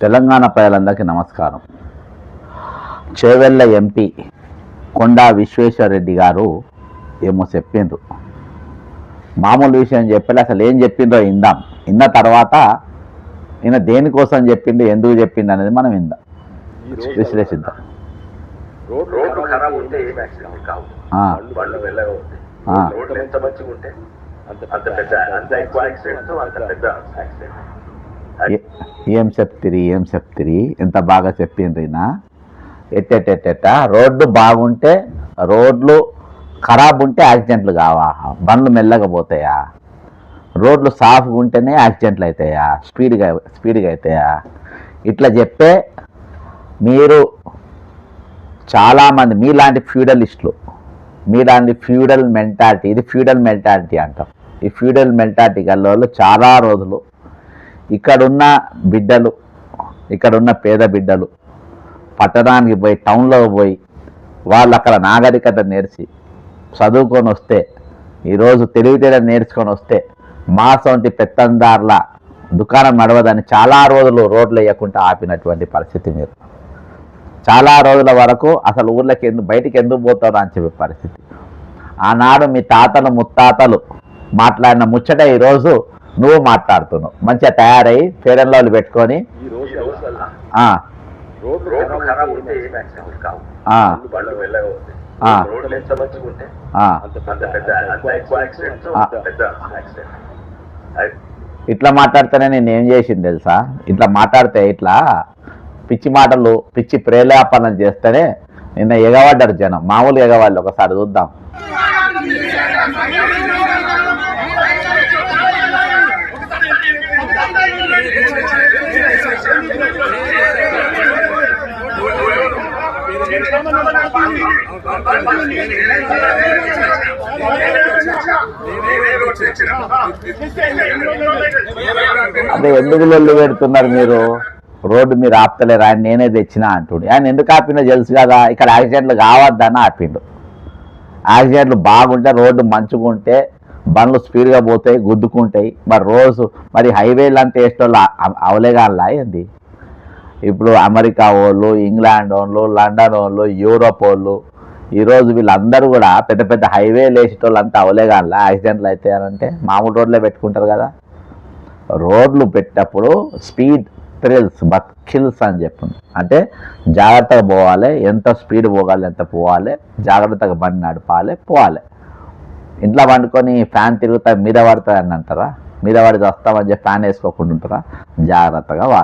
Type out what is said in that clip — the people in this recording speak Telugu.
తెలంగాణ ప్రజలందరికీ నమస్కారం. చేవెళ్ళ ఎంపీ కొండా విశ్వేశ్వరరెడ్డి గారు ఏమో చెప్పిండ్రు. మామూలు విషయం చెప్పలే, అసలు ఏం చెప్పిండ్రో ఇందాం. ఇన్న తర్వాత ఈయన దేనికోసం చెప్పిండు, ఎందుకు చెప్పిండు అనేది మనం ఇందాం, విశ్లేషిద్దాం. ఏం చెప్తిరి ఎంత బాగా చెప్పిండ్రీనా. ఎట్టెట్టెట్ట రోడ్డు బాగుంటే, రోడ్లు ఖరాబ్ ఉంటే యాక్సిడెంట్లు కావా? బండ్లు మెల్లగా పోతాయా? రోడ్లు సాఫ్గా ఉంటేనే యాక్సిడెంట్లు అవుతాయా? స్పీడ్గా అవుతాయా? ఇట్లా చెప్పే మీరు చాలామంది మీలాంటి ఫ్యూడలిస్టులు, మీలాంటి ఫ్యూడల్ మెంటాలిటీ, ఇది ఫ్యూడల్ మెంటాలిటీ అంటాం. ఈ ఫ్యూడల్ మెంటాలిటీ గల్లోళ్ళు చాలా రోజులు ఇక్కడున్న బిడ్డలు, ఇక్కడున్న పేద బిడ్డలు పట్టణానికి పోయి, టౌన్లోకి పోయి వాళ్ళు అక్కడ నాగరికత నేర్చి చదువుకొని వస్తే, ఈరోజు తెలివితేట నేర్చుకొని వస్తే మాసంటి పెత్తందారుల దుకాణం నడవదని చాలా రోజులు రోడ్లు వేయకుండా ఆపినటువంటి పరిస్థితి. మీరు చాలా రోజుల వరకు అసలు ఊర్లకి బయటికి ఎందుకు పోతారు అని చెప్పే పరిస్థితి. ఆనాడు మీ తాతలు ముత్తాతలు మాట్లాడిన ముచ్చట ఈరోజు నువ్వు మాట్లాడుతున్నావు. మంచిగా తయారై ఫెయిర్ అండ్ లవ్లీ పెట్టుకొని ఇట్లా మాట్లాడితేనే నేను ఏం చేసింది తెలుసా? ఇట్లా మాట్లాడితే, ఇట్లా పిచ్చి మాటలు, పిచ్చి ప్రేలాపనలు చేస్తేనే నిన్న ఎగబడ్డారు జనం. మామూలు ఎగవాళ్ళు, ఒకసారి చూద్దాం. అదే ఎందుకు లొల్లు పెడుతున్నారు మీరు? రోడ్డు మీరు ఆపుతలేరు, ఆయన నేనే తెచ్చినా అంటుండు. ఆయన ఎందుకు ఆపిండో తెలుసు కదా. ఇక్కడ యాక్సిడెంట్లు కావద్దని ఆపిండు. యాక్సిడెంట్లు బాగుంటే, రోడ్డు మంచిగా ఉంటే బండ్లు స్పీడ్గా పోతాయి, గుద్దుకుంటాయి. మరి హైవేలు అంతా వేసేటోళ్ళు అవలేగాలా ఏంది? ఇప్పుడు అమెరికా వాళ్ళు, ఇంగ్లాండ్ వాళ్ళు, లండన్ వాళ్ళు, యూరోప్ వాళ్ళు, ఈరోజు వీళ్ళందరూ కూడా పెద్ద పెద్ద హైవేలు వేసేటోళ్ళు అంతా అవలేగాలా యాక్సిడెంట్లు అయితే అంటే? మామూలు రోడ్లే పెట్టుకుంటారు కదా. రోడ్లు పెట్టినప్పుడు స్పీడ్ థ్రిల్స్ బట్ కిల్స్ అని చెప్పింది. అంటే జాగ్రత్తగా పోవాలి, ఎంత స్పీడ్ పోగాలి, ఎంత పోవాలి, జాగ్రత్తగా బండి నడపాలి, పోవాలి. ఇంట్లో వండుకొని ఫ్యాన్ తిరుగుతా మీద పడుతుంది అని అంటారా? మీద పడి వస్తామని చెప్పి ఫ్యాన్ వేసుకోకుండా ఉంటారా? జాగ్రత్తగా